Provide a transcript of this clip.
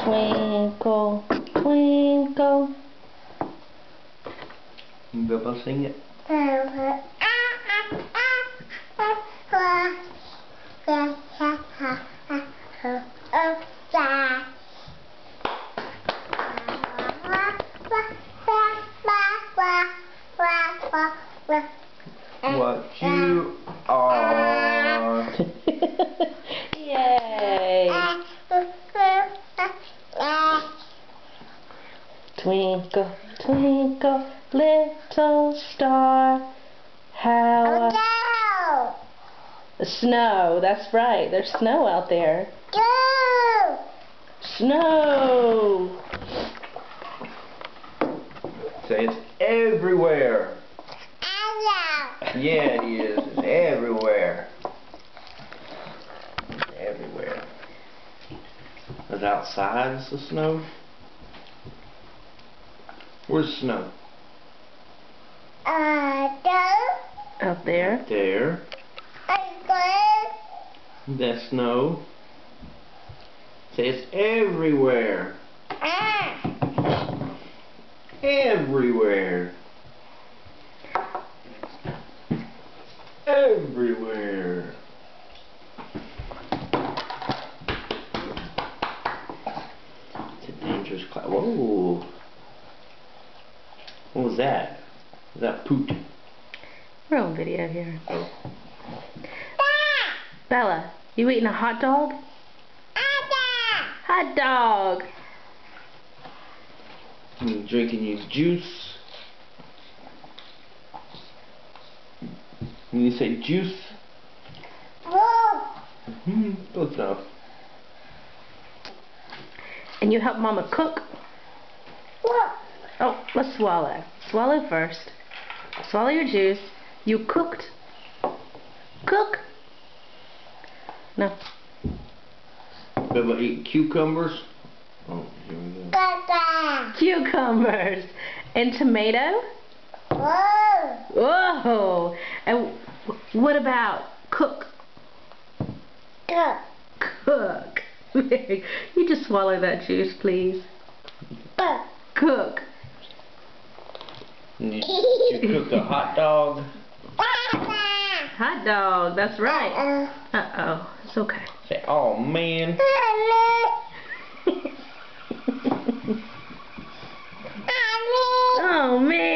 Twinkle, twinkle. Bubba, sing it. What you are. Yay! Twinkle, twinkle, little star, how snow, that's right, there's snow out there. Snow! Say it's everywhere. Yeah, it is. It's everywhere. It's everywhere. Is it outside is the snow? Where's the snow? Out there. There. That's snow. Say it's everywhere. Everywhere. Everywhere. It's a dangerous cloud. Whoa. What was that? Was that poot? We're on video here. Bella, you eating a hot dog? Hot dog! You drinking your juice? When you say juice? Close enough. And you help Mama cook? Oh, let's swallow. Swallow first. Swallow your juice. You cooked. Cook. No. Bubba eat cucumbers. Oh, here we go. Cucumbers. And tomato? Whoa. And what about cook? Cook. You just swallow that juice, please. Cook. You cooked a hot dog. Hot dog, that's right. Uh-oh, it's okay. Say, oh man. Oh man.